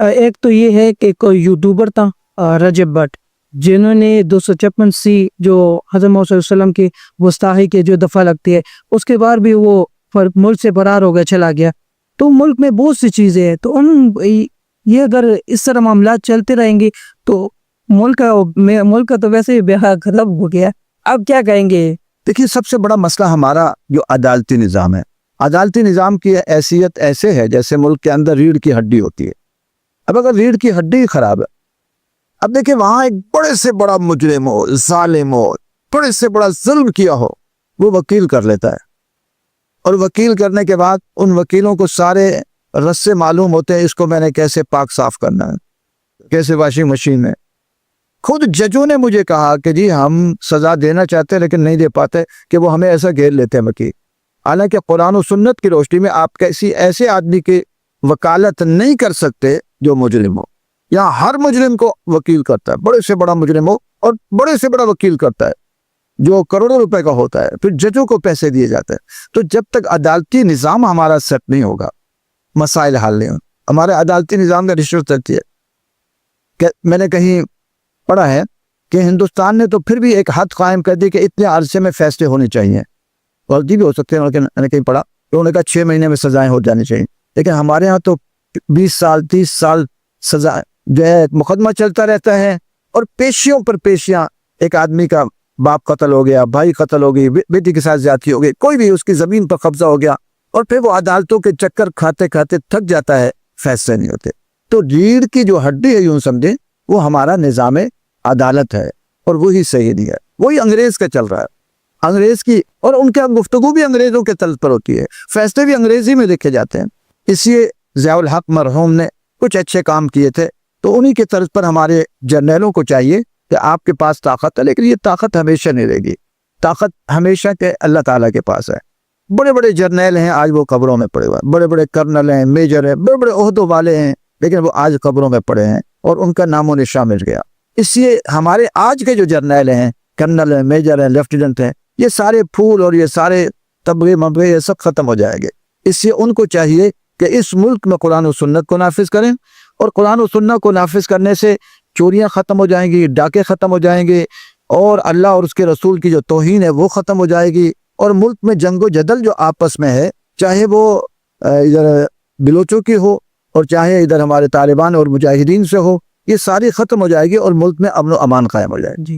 ایک تو یہ ہے کہ کوئی یوٹیوبر تھا رجب بٹ، جنہوں نے 256 جو حضرت محمد صلی اللہ علیہ وسلم کی گستاخی کے جو دفعہ لگتی ہے، اس کے بعد بھی وہ ملک سے فرار ہو گیا، چلا گیا۔ تو ملک میں بہت سی چیزیں ہیں، تو یہ اگر اس طرح معاملات چلتے رہیں گے تو ملک کا تو ویسے ہی بیڑا غرق ہو گیا۔ اب کیا کہیں گے؟ دیکھیے، سب سے بڑا مسئلہ ہمارا جو عدالتی نظام ہے، عدالتی نظام کی حیثیت ایسے ہے جیسے ملک کے اندر ریڑھ کی ہڈی ہوتی ہے۔ اب اگر ریڑھ کی ہڈی خراب ہے، اب دیکھیں وہاں ایک بڑے سے بڑا مجرم ہو، ظالم ہو، بڑے سے بڑا ظلم کیا ہو، وہ وکیل کر لیتا ہے، اور وکیل کرنے کے بعد ان وکیلوں کو سارے رسے معلوم ہوتے ہیں، اس کو میں نے کیسے پاک صاف کرنا ہے، کیسے واشنگ مشین میں۔ خود ججوں نے مجھے کہا کہ جی ہم سزا دینا چاہتے ہیں لیکن نہیں دے پاتے، کہ وہ ہمیں ایسا گھیر لیتے ہیں وکیل۔ حالانکہ قرآن و سنت کی روشنی میں آپ کسی ایسے آدمی کی وکالت نہیں کر سکتے جو مجرم ہو۔ یہاں ہر مجرم کو وکیل کرتا ہے، بڑے سے بڑا مجرم ہو اور بڑے سے بڑا وکیل کرتا ہے جو کروڑوں روپے کا ہوتا ہے، پھر ججوں کو پیسے دیے جاتے ہیں۔ تو جب تک عدالتی نظام ہمارا سیٹ نہیں ہوگا، مسائل حل نہیں ہوگا۔ ہمارے عدالتی نظام میں رشوت چلتی ہے کہ میں نے کہیں پڑھا ہے کہ ہندوستان نے تو پھر بھی ایک حد قائم کر دی کہ اتنے عرصے میں فیصلے ہونے چاہیے، غلطی بھی ہو سکتے ہیں، لیکن میں نے کہیں پڑھا کہ انہوں نے کہا 6 مہینے میں سزائیں ہو جانی چاہیے، لیکن ہمارے ہاں تو 20 سال 30 سال سزا جو ہے مقدمہ چلتا رہتا ہے، اور پیشیوں پر پیشیاں، ایک آدمی کا باپ قتل ہو گیا، بھائی قتل ہو گئی، بیٹی کے ساتھ زیادتی ہو گئی، کوئی بھی اس کی زمین پر قبضہ ہو گیا، اور پھر وہ عدالتوں کے چکر کھاتے کھاتے تھک جاتا ہے، فیصلے نہیں ہوتے۔ تو ریڑھ کی جو ہڈی ہے، یوں سمجھیں وہ ہمارا نظام عدالت ہے، اور وہی صحیح نہیں ہے، وہی انگریز کا چل رہا ہے، انگریز کی، اور ان کا گفتگو بھی انگریزوں کے طرز پر ہوتی ہے، فیصلے بھی انگریزی میں لکھے جاتے ہیں۔ اس لیے ضیاء الحق مرحوم نے کچھ اچھے کام کیے تھے، تو انہی کے طرز پر ہمارے جرنیلوں کو چاہیے کہ آپ کے پاس طاقت ہے، لیکن یہ طاقت ہمیشہ نہیں رہے گی، طاقت ہمیشہ کے اللہ تعالیٰ کے پاس ہے۔ بڑے بڑے جرنیل ہیں، آج وہ قبروں میں پڑے ہوئے ہیں، بڑے بڑے کرنل ہیں، میجر ہیں، بڑے بڑے عہدوں والے ہیں، لیکن وہ آج قبروں میں پڑے ہیں، اور ان کا نام و نشان مل گیا۔ اس لیے ہمارے آج کے جو جرنیل ہیں، کرنل ہیں، میجر ہیں، لیفٹیننٹ ہیں، یہ سارے پھول اور یہ سارے تبغے مبغے یہ سب ختم ہو جائیں گے۔ اس لیے ان کو چاہیے کہ اس ملک میں قرآن و سنت کو نافذ کریں، اور قرآن و سنت کو نافذ کرنے سے چوریاں ختم ہو جائیں گی، ڈاکے ختم ہو جائیں گے، اور اللہ اور اس کے رسول کی جو توہین ہے وہ ختم ہو جائے گی، اور ملک میں جنگ و جدل جو آپس میں ہے، چاہے وہ ادھر بلوچوں کی ہو اور چاہے ادھر ہمارے طالبان اور مجاہدین سے ہو، یہ ساری ختم ہو جائے گی، اور ملک میں امن و امان قائم ہو جائے گی۔